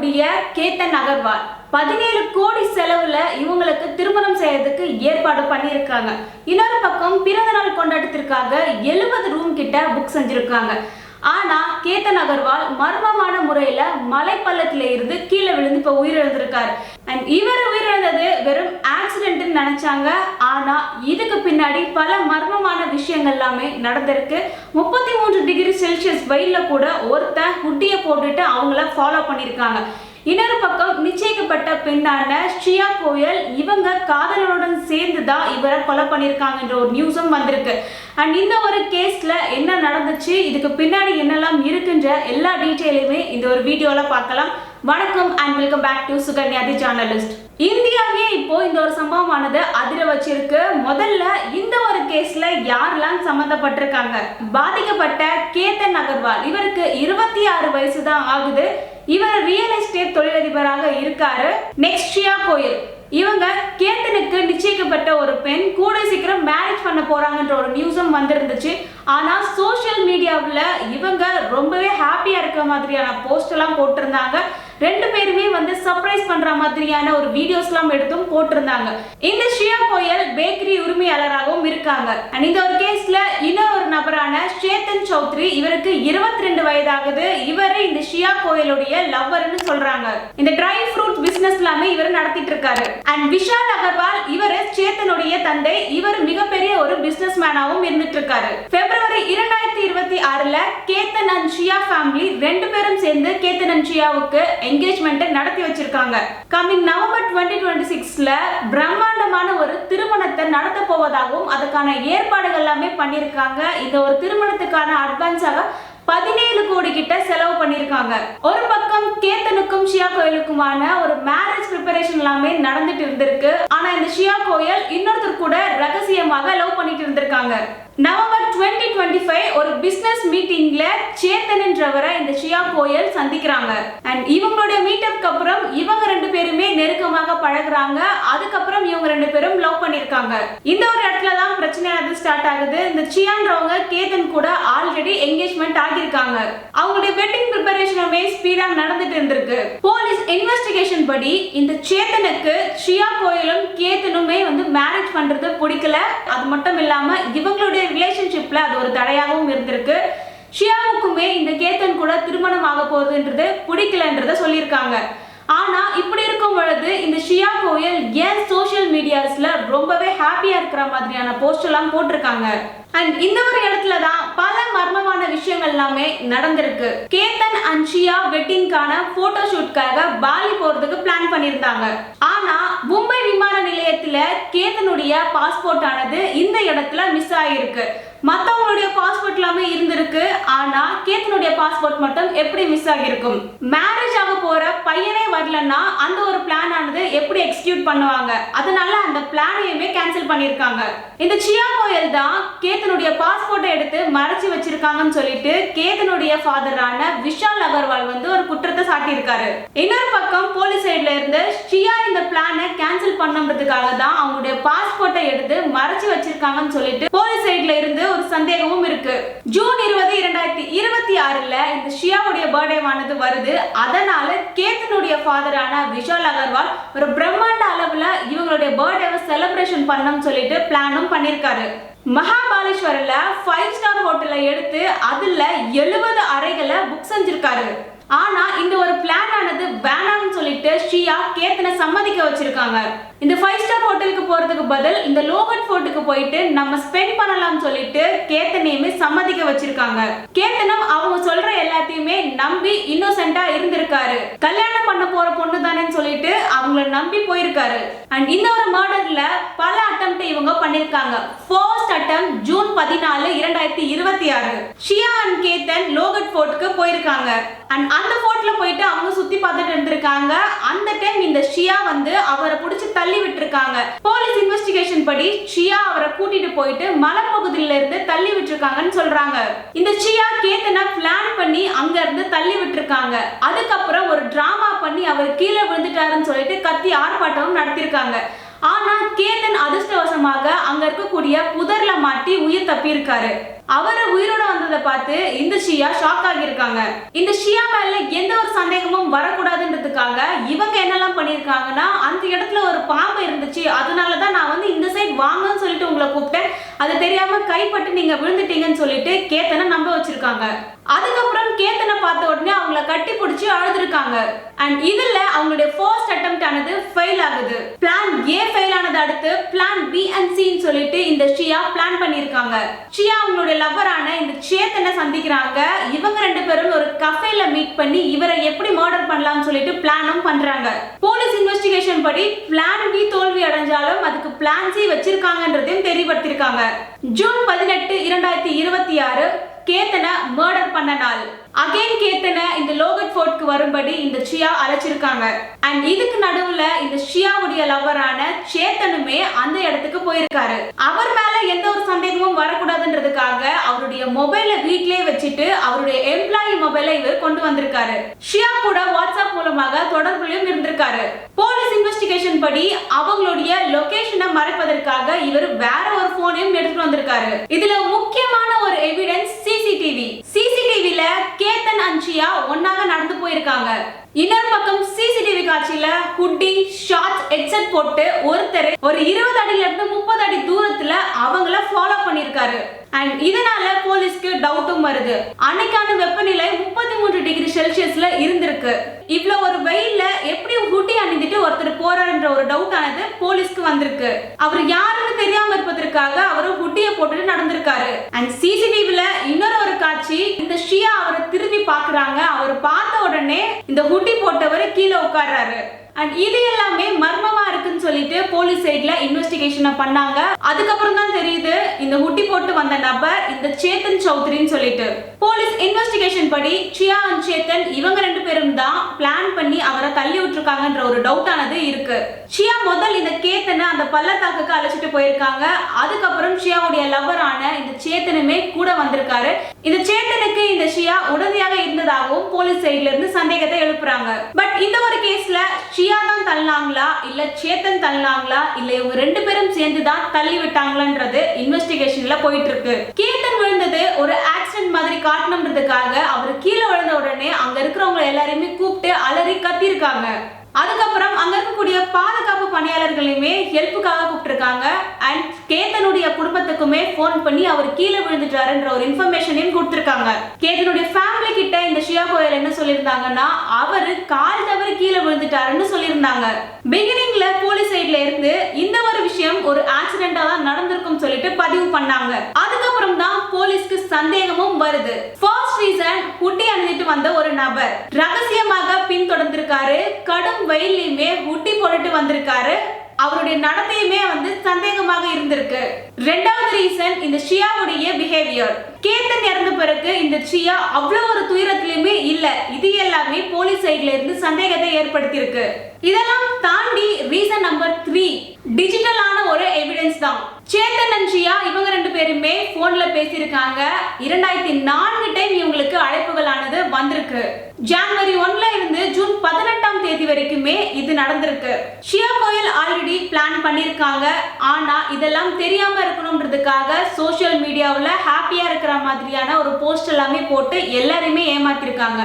இருக்கக்கூடிய கேத்தன் அகர்வால் 17 கோடி செலவுல இவங்களுக்கு திருமணம் செய்யறதுக்கு ஏற்பாடு பண்ணியிருக்காங்க. இன்னொரு பக்கம் பிறந்த நாள் கொண்டாட்டத்திற்காக 70 ரூம் கிட்ட புக் செஞ்சிருக்காங்க. ஆனா கேத்தன் அகர்வால் மர்மமான முறையில மலைப்பள்ளத்தில இருந்து கீழே விழுந்து இப்ப உயிரிழந்திருக்காரு. அண்ட் இவர் உயிரிழந்தது வெறும் ஆக்சிடென்ட்னு நினைச்சாங்க. ஆனா இதுக்கு பின்னாடி பல மர்மமான விஷயங்கள் எல்லாமே நடந்திருக்கு. 33 டிகிரி செல்சியஸ் வெயில்ல கூட ஒருத்தன் ஹுட்டியை போட்டுட்டு அவங்கள ஃபாலோ பண்ணியிருக்காங்க. இன்னொரு பக்கம் நிச்சயிக்கப்பட்ட பெண்ணான ஸ்ரீயா கோயல் இவங்க காதலனுடன் சேர்ந்து தான் இவரை கொலை பண்ணியிருக்காங்கன்ற ஒரு நியூஸும் வந்திருக்கு. அண்ட் இந்த ஒரு கேஸ்ல என்ன நடந்துச்சு, இதுக்கு பின்னாடி என்னெல்லாம் இருக்குன்ற எல்லா டீட்டெயிலுமே இந்த ஒரு வீடியோல பார்க்கலாம். வணக்கம் and welcome back to Sukanya the journalist. இந்தியாவே இப்போ இந்த ஒரு சம்பவமானது அதிர வச்சிருக்கு. முதல்ல இந்த ஒரு கேஸ்ல யாரெல்லாம் சம்பந்தப்பட்டிருக்காங்க? பாதிக்கப்பட்ட கேத்தன் அகர்வால், இவருக்கு 26 வயசு தான் ஆகுது. இவர் ரியல் எஸ்டேட் தொழிலதிபராக இருக்காரு. நெக்ஸ்ட் ஸ்ரீயா கோயல், இவங்க கேத்தனுக்கு நிச்சயிக்கப்பட்ட ஒரு பெண், கூட சீக்கிரம் மேரேஜ் பண்ண போறாங்கன்ற ஒரு நியூஸும் வந்திருந்துச்சு. ஆனா சோசியல் மீடியாவில் இவங்க ரொம்பவே ஹாப்பியா இருக்கிற மாதிரியான போஸ்ட் எல்லாம் போட்டிருந்தாங்க. ரெண்டு பேருமே வந்து சர்ப்ரைஸ் பண்ற மாதிரியான ஒரு வீடியோஸ் எல்லாம் எடுத்தும் போட்டிருந்தாங்க. இந்த ஸ்ரீயா கோயல் பேக்கரி உரிமையாளராகவும் இருக்காங்க. அண்ட் இந்த ஒரு கேஸ்ல இன்னொரு நபரான சேத்தன் சௌத்ரி, இவருக்கு 22 வயதாகுது. இவரு இந்த ஸ்ரீயா கோயலுடைய லவ்வர்னு சொல்றாங்க. இந்த ட்ரை ஃப்ரூட் பிசினஸ் எல்லாமே இவர் நடத்திட்டு இருக்காரு. அண்ட் விஷால் அகர்வால், இவரு சேத்தனுடைய தந்தை. இவர் மிகப்பெரிய ஒரு பிசினஸ் மேனாவும் இருந்துட்டு இருக்காரு. பிப்ரவரி 2026ல கேத்தன் அண்ட் ஷியா ஃபேமிலி ரெண்டு பேரும் சேர்ந்து கேத்தன் அண்ட் ஷியாவுக்கு என்கேஜ்மெண்ட் நடத்தி வச்சிருக்காங்க. கமிங் நவம்பர் 2026ல பிரம்மாண்டமான ஒரு திருமணத்தை நடத்த போவதாகவும் அதுக்கான ஏற்பாடுகள் எல்லாமே பண்ணிருக்காங்க. இந்த ஒரு திருமணத்துக்கான அட்வான்ஸாக 17 கோடி கிட்ட செலவு பண்ணிருக்காங்க. ஒரு பக்கம் கேத்தனுக்கும் ஷியா கோயலுக்குமான ஒரு மேரேஜ் ப்ரிப்பரேஷன் எல்லாமே நடந்துட்டு இருந்திருக்கு. ஆனா இந்த ஷியா கோயல் இன்னொருத்தர் கூட ரகசியமாக லவ் பண்ணிட்டு இருந்திருக்காங்க. நவம்பர் 2025 ஒரு பிசினஸ் மீட்டிங்ல சேத்தன் என்றவரை இந்த ஷியா கோயல் சந்திக்கிறாங்க. அண்ட் இவங்களுடைய மீட்டப்க்கு அப்புறம் இவங்க ரெண்டு பேருமே நெருக்கமாக பழகுறாங்க. அதுக்கப்புறம் இவங்க ரெண்டு பேரும் லவ் பண்ணிருக்காங்க. இந்த ஒரு இடத்துல தான் பிரச்சனையானது ஸ்டார்ட் ஆகுது. இந்த சியான்றவங்க கேத்தன் கூட ஆல்ரெடி என்கேஜ்மெண்ட் ஆகியிருக்காங்க. அவங்களுடைய வெட்டிங் ப்ரிப்பரேஷனுமே ஸ்பீடா நடந்துட்டு இருந்திருக்கு. போலீஸ் இன்வெஸ்டிகேஷன் படி இந்த சேத்தனுக்கு ஷியா கோயலும் கேத்தனுமே வந்து மேரேஜ் பண்றது பிடிக்கல. அது மட்டும் இல்லாம இவங்களுடைய ரிலேஷன்ஷிப்ல அது ஒரு தடையாகவும் இருந்திருக்கு. ஷியாவுக்குமே இந்த கேத்தன் கூட திருமணம் ஆக போகுதுன்றது பிடிக்கலன்றத சொல்லியிருக்காங்க. ஆனா இப்படி இருக்கும் பொழுது இந்த ஷியா கோயல் ஏன் சோசியல் மீடியாஸ்ல ரொம்பவே ஹாப்பியா இருக்கிற மாதிரியான போஸ்ட் எல்லாம் போட்டிருக்காங்க. அண்ட் இந்த ஒரு இடத்துல தான் பல மர்மமான விஷயங்கள் எல்லாமே நடந்திருக்கு. கேத்தன் அண்ட் ஷியா வெட்டிங்கான போட்டோ ஷூட்காக பாலி போறதுக்கு பிளான் பண்ணியிருந்தாங்க. ஆனா மும்பை விமான நிலையத்துல கேத்தனுடைய பாஸ்போர்ட் ஆனது இந்த இடத்துல மிஸ் ஆகிருக்கு. மத்தவங்களுடைய பாஸ்போர்ட் எல்லாமே இருந்திருக்கு. ஆனா கேத்தனுடைய பாஸ்போர்ட் மட்டும் எப்படி மிஸ் ஆகிருக்கும்? மேரேஜ் ஆக போற பையனே வரலன்னா அந்த ஒரு பிளான் ஆனது எப்படி எக்ஸிக்யூட் பண்ணுவாங்க? அதனால அந்த பிளானையுமே கேன்சல் பண்ணிருக்காங்க. இந்த ஷியா கோயல் தான் கேத்தனுடைய பாஸ்போர்ட்டை எடுத்து மறைச்சு வச்சிருக்காங்கன்னு சொல்லிட்டு கேத்தனுடைய ஃபாதரான விஷால் அகர்வால் வந்து ஒரு குற்றத்தை சாட்டியிருக்காரு. இன்னொரு பக்கம் போலீஸ் சைட்ல இருந்து ஷியா இந்த பிளானை கேன்சல் பண்ணதுக்காக தான் அவங்களுடைய பாஸ்போர்ட்டை எடுத்து மறைச்சு வச்சிருக்காங்கன்னு சொல்லிட்டு போலீஸ் சைட்ல இருந்து ஒரு சந்தேகமும் இருக்கு. ஜூன் 20, 2026ல இந்த ஷியாவுடைய பர்த்டேவானது வருது. அதனால கேத்தனுடைய ஃபாதரான விஷால் அகர்வால் ஒரு பிரம்மாண்ட அளவுல இவங்களுடைய பர்த்டேவை செலிப்ரேஷன் பண்ணணும்னு சொல்லிட்டு பிளானும் பண்ணிருக்காரு. மகாபாலேஸ்வரில் 5 ஸ்டார் ஹோட்டலை எடுத்து அதுல 70 அறைகளை புக் செஞ்சிருக்காரு. ஆனா இந்த ஒரு பிளான் ஆனது வேணாம்னு சொல்லிட்டு ஷியா கேத்தனை சம்மதிக்க வச்சிருக்காங்க. இந்த 5 ஸ்டார் ஹோட்டலுக்கு போறதுக்கு பதில் இந்த லோகட் ஃபோர்ட்டுக்கு போயிட்டு நம்ம ஸ்பெண்ட் பண்ணலாம்னு சொல்லிட்டு கேத்தனையுமே சம்மதிக்க வச்சிருக்காங்க. கேத்தனும் அவங்க சொல்ற எல்லாத்தையுமே நம்பி இன்னோசென்ட்டா இருந்திருக்காரு. கல்யாணம் பண்ண போற பொண்ணு தானேன்னு சொல்லிட்டு அவங்கள நம்பி போயிருக்காரு. அண்ட் இந்த ஒரு மர்டர்ல பல அட்டெம்ப்ட் இவங்க பண்ணிருக்காங்க. First attempt June 14, 2026 Shiya and Ketan Lohagad ஃபோர்ட்டுக்கு போயிருக்காங்க. அண்ட் அந்த ஃபோர்ட்ல போயிட்டு அவங்க சுத்தி பார்த்துட்டு இருந்திருக்காங்க. அந்த டைம் இந்த ஷியா வந்து அவரை பிடிச்சி தள்ளி விட்டுருக்காங்க. போலீஸ் இன்வெஸ்டிகேஷன் படி ஷியா அவரை கூட்டிட்டு போயிட்டு மலைப்பகுதியில இருந்து தள்ளி விட்டுருக்காங்கன்னு சொல்றாங்க. இந்த ஷியா கேத்தனை பிளான் பண்ணி அங்க இருந்து தள்ளி விட்டுருக்காங்க. அதுக்கப்புறம் ஒரு டிராமா பண்ணி அவர் கீழே விழுந்துட்டாருன்னு சொல்லிட்டு கத்தி ஆர்ப்பாட்டமும் நடத்திருக்காங்க. ஆனா கேத்தன் அதிர்ஷ்டவசமாக அங்க இருக்கக்கூடிய புதர்ல மாட்டி உயிர் தப்பி இருக்காரு. அவர் உயிரோட வந்ததை பார்த்து இந்த ஷியா ஷாக் ஆகியிருக்காங்க. இந்த ஷியா மேல எந்த ஒரு சந்தேகமும் வரக்கூடாதுன்றதுக்கு பண்றதுக்காக இவங்க என்னெல்லாம் பண்ணிருக்காங்கன்னா, அந்த இடத்துல ஒரு பாம்பு இருந்துச்சு, அதனாலதான் நான் வந்து இந்த சைடு வாங்கன்னு சொல்லிட்டு உங்களை கூப்பிட்டேன், அது தெரியாம கைப்பட்டு நீங்க விழுந்துட்டீங்கன்னு சொல்லிட்டு கேத்தனை நம்ப வச்சிருக்காங்க. அதுக்கப்புறம் கேத்தனை பார்த்த உடனே அவங்கள கட்டி பிடிச்சி அழுதுருக்காங்க. அண்ட் இதுல அவங்களுடைய ஃபர்ஸ்ட் அட்டெம்ப்ட் ஆனது ஃபெயில் ஆகுது. பிளான் ஏ ஃபெயில் ஆனது அடுத்து பிளான் பி அண்ட் சி சொல்லிட்டு இந்த ஷியா பிளான் பண்ணிருக்காங்க. ஷியா அவங்களுடைய லவ்வரான இந்த சேத்தனை சந்திக்கிறாங்க. இவங்க ரெண்டு பேரும் ஒரு கஃபேல மீட் பண்ணி இவரை எப்படி மர்டர் பண்ணலாம்னு சொல்லிட்டு பிளானும் பண்றாங்க. போலீஸ் இன்வெஸ்டிகேஷன் படி பிளான் பி தோல்வி அடைஞ்சாலும் அதுக்கு பிளான் சி வச்சிருக்காங்கன்றதையும் தெரியப்படுத்திருக்காங்க. ஜூன் 18, 2026 கேத்தனை மர்டர் பண்ண நாள். அகைன் கேத்தனை இந்த லோகட் ஃபோர்ட்க்கு வரும்படி இந்த ஷியா அழைச்சிருக்காங்க. அண்ட் இதுக்கு நடுவுல இந்த ஷியாவுடைய லவ்வரான சேத்தனுமே அந்த இடத்துக்கு போயிருக்காரு. அவர் மேல எந்த ஒரு சந்தேகமும் வரக்கூடாதுன்றதுக்காக அவருடைய மொபைல வீட்லயே வச்சுட்டு அவருடைய எம்ப்ளாயி மொபைல இவர் கொண்டு வந்திருக்காரு. ஷியா கூட வாட்ஸ்அப் மூலமாக தொடர்புலையும் இருந்திருக்காரு. போலீஸ் இன்வெஸ்டிகேஷன் படி அவங்களுடைய லொகேஷனை மறைப்பதற்காக இவர் வேற ஒரு போனையும் எடுத்துட்டு வந்திருக்காரு. இதுல முக்கியமான ஒரு எவிடன்ஸ் சிசிடிவில கேத்தன் அண்ட் ஷியா ஒன்னாக நடந்து போயிருக்காங்க. இன்னொரு பக்கம் சிசிடிவி காட்சியில ஹுட்டி, ஷார்ட்ஸ், ஹெட்செட் போட்டு ஒருத்தர் ஒரு 20 அடியில இருந்து 30 அடி தூரத்துல அவங்கள ஃபாலோ பண்ணிருக்காரு. அண்ட் இதனால போலீஸ்க்கு டவுட்டும் வருது. அன்னைக்கான வெப்பநிலை 33 டிகிரி செல்சியஸ்ல இருந்திருக்கு. இவ்வளவு ஒரு வெயில்ல எப்படி ஹுட்டி அணிந்துட்டு ஒருத்தர் போறாருன்ற ஒரு டவுட் ஆனது போலீஸ்க்கு வந்திருக்கு. அவர் யாருன்னு தெரியாம இருப்பதற்காக அவர் ஹுட்டியை போட்டுட்டு நடந்திருக்காரு. அண்ட் சிசிடிவில இன்னொரு ஒரு காட்சி, இந்த ஷியா அவரை திரும்பி பாக்குறாங்க. அவர் பார்த்த உடனே இந்த ஹுட்டி போட்டவர் கீழே உட்கார்றாரு. அண்ட் இது எல்லாமே மர்மமா இருக்குன்னு சொல்லிட்டு போலீஸ் சைட்ல இன்வெஸ்டிகேஷன் பண்ணாங்க. அதுக்கப்புறம் தான் தெரியுது இந்த ஹுட்டி போட்டு வந்த நபர் இந்த சேத்தன் சௌத்ரின்னு சொல்லிட்டு. போலீஸ் இன்வெஸ்டிகேஷன் படி ஷியா அண்ட் சேத்தன் இவங்க ரெண்டு பேரும் தான் பிளான் பண்ணி அவரை தள்ளி விட்டுருக்காங்கன்ற ஒரு டவுட் ஆனது இருக்கு. ஷியா முதல் இந்த கேத்தனை அந்த பள்ளத்தாக்குக்கு அழைச்சிட்டு போயிருக்காங்க. அதுக்கப்புறம் ஷியாவுடைய லவ்வரான இந்த சேத்தனுமே கூட வந்திருக்காரு. இந்த சேத்தனுக்கு இந்த ஷியா உடனடியாக இருந்ததாகவும் போலீஸ் சைட்ல இருந்து சந்தேகத்தை எழுப்புறாங்க. பட் இந்த ஒரு கேஸ்ல ஷியா தான் தள்ளாங்களா இல்ல சேத்தன் தள்ளாங்களா இல்ல இவங்க ரெண்டு பேரும் சேர்ந்து தான் தள்ளி விட்டாங்களான்றது இன்வெஸ்டிகேஷன்ல போயிட்டு இருக்கு. கேத்தன் விழுந்தது ஒரு ஆக்சிடென்ட் மாதிரி காட்டணும்ன்றதுக்காக அவர் கீழே விழுந்த உடனே அங்க இருக்கிறவங்க எல்லாரையுமே கூப்பிட்டு அலறி கத்திருக்காங்க. அதுக்கப்புறம் அங்க இருக்கக்கூடிய பாதுகாப்பு பணியாளர்களையுமே ஹெல்ப்புக்காக கூப்பிட்டுருக்காங்க. அண்ட் கேத்தனுடைய குடும்பத்துக்குமே போன் பண்ணி அவர் கீழே விழுந்துட்டாருன்ற ஒரு இன்ஃபர்மேஷனையும் கொடுத்திருக்காங்க. கேத்தனுடைய ஃபேமிலி கிட்ட இந்த ஷியா கோயல் என்ன சொல்லியிருந்தாங்கன்னா, அவரு கால் தவறி கீழே விழுந்துட்டாருன்னு சொல்லியிருந்தாங்க. பிகினிங்ல போலீஸ் சைட்ல இருந்து இந்த ஒரு விஷயம் ஒரு ஆக்சிடென்டா தான் நடந்திருக்கும் சொல்லிட்டு பதிவு பண்ணாங்க. அதுக்கப்புறம் தான் போலீஸ்க்கு சந்தேகமும் வருது. ஃபர்ஸ்ட் ரீசன், ஹுட்டி அணிந்துட்டு வந்த ஒரு நபர் ரகசியமாக பின்தொடர்ந்திருக்காரு. கடும் வெயிலையுமே ஹுட்டி போட்டுட்டு வந்திருக்காரு. அவருடைய நடத்தையுமே சந்தேகமாக இருந்திருக்கு. ரெண்டாவது ரீசன், இந்த ஷியாவுடைய பிஹேவியர். கேத்தன் இறந்த பிறகு இந்த ஷியா அவ்வளவு ஒரு துயரத்திலுமே இல்ல. இது எல்லாமே போலீஸ் சைட்ல இருந்து சந்தேகத்தை ஏற்படுத்தி இருக்கு. இதெல்லாம் தாண்டி ரீசன் நம்பர் 3 டிஜிட்டலான ஒரு எவிடன்ஸ் தான். சேத்தன் அண்ட் ஷியா இவங்க ரெண்டு பேருமே போன்ல பேசியிருக்காங்க. 2004 டைம் இவங்களுக்கு அழைப்புகள் ஆனது வந்திருக்கு. ஜனவரி 1ல இருந்து ஜூன் 18ஆம் தேதி வரைக்குமே இது நடந்திருக்கு. ஷியா கோயல் ஆல்ரெடி பிளான் பண்ணிருக்காங்க. ஆனா இதெல்லாம் தெரியாம இருக்கணும்ன்றதுக்காக சோஷியல் மீடியாவுல ஹாப்பியா இருக்கிற மாதிரியான ஒரு போஸ்ட் எல்லாமே போட்டு எல்லாரையுமே ஏமாத்திருக்காங்க.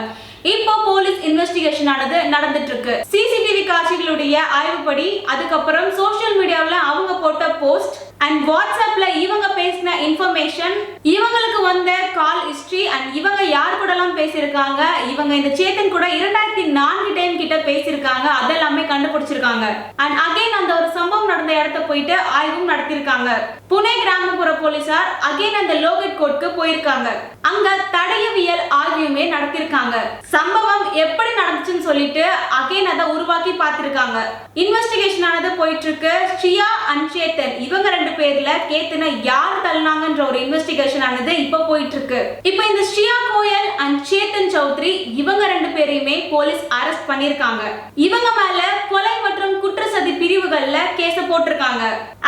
இப்போ போலீஸ் இன்வெஸ்டிகேஷன் ஆனது நடந்துட்டு இருக்கு. சிசிடிவி காட்சிகளுடைய ஆய்வுப்படி, அதுக்கப்புறம் சோஷியல் மீடியாவுல அவங்க போட்ட போஸ்ட் அண்ட் வாட்ஸ்அப்ல இவங்க பேசின இன்ஃபர்மேஷன், இவங்களுக்கு வந்த கால் ஹிஸ்டரி அண்ட் இவங்க யார் கூட எல்லாம் பேசியிருக்காங்க, இவங்க இந்த சேத்தன் கூட 2004 டைம் கிட்ட பேசியிருக்காங்க, அதெல்லாமே கண்டுபிடிச்சிருக்காங்க. அண்ட் அகைன் அந்த ஒரு சம்பவம் நடந்த இடத்த போயிட்டு ஆய்வும் நடத்திருக்காங்க. புனே கிராமப்புற போலீசார் அகைன் அந்த லோகட் கோர்ட்க்கு போயிருக்காங்க. அங்க தடயவியல் ஆய்வுமே நடத்திருக்காங்க. சம்பவம் எப்படி நடந்துச்சுன்னு சொல்லிட்டு அகைன் அதை உருவாக்கி பார்த்திருக்காங்க. இன்வெஸ்டிகேஷன் ஆனது போயிட்டு இருக்கு. ஷியா அண்ட் சேத்தன் இவங்க ரெண்டு பேர்ல கேத்தனை யார் தள்ளினாங்கன்ற ஒரு இன்வெஸ்டிகேஷன் ஆனது இப்ப போயிட்டு இருக்கு. இப்ப இந்த ஷியா கோயல் அண்ட் சேத்தன் சௌத்ரி இவங்க ரெண்டு பேரையுமே போலீஸ் அரெஸ்ட் பண்ணிருக்காங்க. இவங்க மேல கொலை மற்றும் குற்றச்சதி பிரிவுகள்ல கேஸ போட்டிருக்காங்க.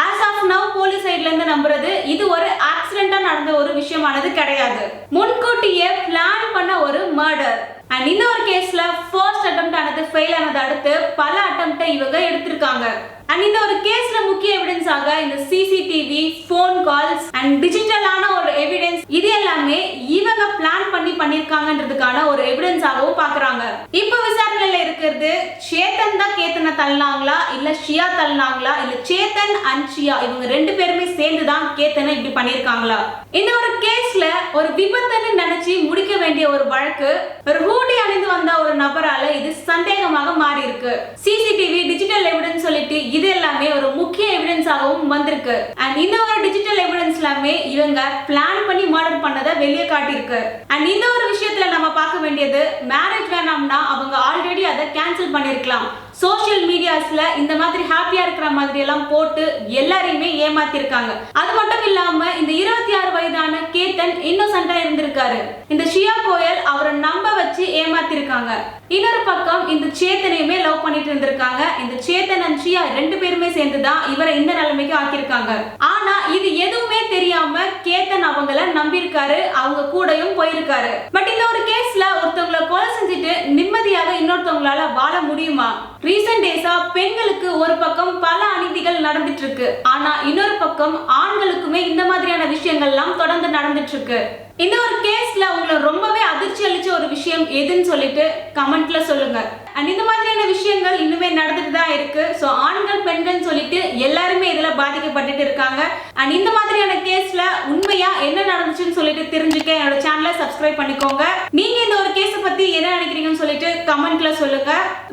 ஆஸ் ஆஃப் நவ் போலீஸ் சைட்ல இருந்து நம்புறது இது ஒரு ஆக்சிடென்டா நடந்த ஒரு விஷயமானது கிடையாது. முன்கூட்டியே பிளான் பண்ண ஒரு மர்டர். அண்ட் இந்த ஒரு கேஸ்ல ஃபர்ஸ்ட் அட்டெம்ப்ட் ஆனது ஃபெயில் ஆனது அடுத்து பல அட்டெம்ப்ட் இவங்க எடுத்திருக்காங்க. அண்ட் இந்த ஒரு கேஸ்ல முக்கிய எவிடன்ஸாக இந்த சிசிடிவி, போன் கால்ஸ் அண்ட் டிஜிட்டலான ஒரு எவிடன்ஸ், இது எல்லாமே இவங்க பிளான் பண்ணி பண்ணிருக்காங்கன்றதுக்கான ஒரு எவிடன்ஸாகவும் பாக்குறாங்க. இப்ப விசாரணையில இருக்கிறது சேத்தன் தான் கேத்தனை தள்ளினாங்களா இல்ல ஷியா தள்ளினாங்களா இல்ல சேத்தன் அண்ட் ஷியா இவங்க ரெண்டு பேருமே சேர்ந்து தான் கேத்தனை இப்படி பண்ணிருக்காங்களா? இந்த ஒரு கேஸ்ல ஒரு விபத்துன்னு நினைச்சு முடிக்க வேண்டிய ஒரு வழக்கு ஒரு ஹூடி அணிந்து வந்த ஒரு நபரால இது சந்தேகமாக மாறி இருக்கு. சிசிடிவி டிஜிட்டல் எவிடன்ஸ் சொல்லிட்டு இது எல்லாமே ஒரு முக்கிய எவிடன்ஸாகவும் வந்திருக்கு. அண்ட் இந்த ஒரு டிஜிட்டல் எவிடன்ஸ் எல்லாமே இவங்க பிளான் பண்ணி மர்டர் பண்ணதை வெளியே காட்டியிருக்கு. அண்ட் இந்த ஒரு விஷயத்துல நம்ம பார்க்க வேண்டியது, மேரேஜ் வேணாம்னா அவங்க ஆல்ரெடி அதை கேன்சல் பண்ணிருக்கலாம். சோஷியல் மீடியாஸ்ல இந்த மாதிரி ஹாப்பியா இருக்கிற மாதிரி எல்லாம் போட்டு எல்லாரையுமே ஏமாத்திருக்காங்க. அது மட்டும் இல்லாம இந்த 26 வயதான கேத்தன் இன்னோசென்ட்டா இருந்திருக்காரு. இந்த ஷியா கோயல் அவரை நம்ப வச்சு ஏமாத்திருக்காங்க. இன்னொரு பக்கம் இந்த சேத்தனையுமே லவ் பண்ணிட்டு இருந்திருக்காங்க. இந்த சேத்தன் அண்ட் ஷியா ரெண்டு பேருமே சேர்ந்துதான் இவரை இந்த நிலைமைக்கு ஆக்கியிருக்காங்க. ஆனா இது எதுவுமே தெரியாம கேத்தன் அவங்கள நம்பியிருக்காரு, அவங்க கூடயும் போயிருக்காரு. பட் இந்த ஒரு கேஸ்ல ஒருத்தவங்களை கொலை செஞ்சுட்டு நிம்மதியாக இன்னொருத்தவங்களால வாழ முடியுமா? ரீசன்ட் டேஸா பெண்களுக்கு ஒரு பக்கம் பல அநீதிகள் நடந்துட்டு இருக்கு, ஆனா இன்னொரு பக்கம் ஆண்களுக்குமே இந்த மாதிரியான விஷயங்கள்லாம் தொடர்ந்து நடந்துட்டு இருக்கு. இந்த ஒரு கேஸ்ல உங்களை ரொம்பவே அதிர்ச்சி அளிச்ச ஒரு விஷயம் எதுன்னு சொல்லிட்டு கமெண்ட்ல சொல்லுங்க. அண்ட் இந்த மாதிரியான விஷயங்கள் இன்னுமே நடந்துட்டு தான் இருக்கு. ஸோ ஆண்கள் பெண்கள் சொல்லிட்டு எல்லாருமே இதுல பாதிக்கப்பட்டுட்டு இருக்காங்க. அண்ட் இந்த மாதிரியான கேஸ்ல உண்மையா என்ன நடந்துச்சுன்னு சொல்லிட்டு தெரிஞ்சுக்க என்னோட சேனலை சப்ஸ்கிரைப் பண்ணிக்கோங்க. நீங்க இந்த ஒரு கேஸ பத்தி என்ன நினைக்கிறீங்கன்னு சொல்லிட்டு கமெண்ட்ல சொல்லுங்க.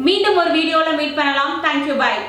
மீண்டும் ஒரு வீடியோல மீட் பண்ணலாம். தேங்க்யூ, பாய்.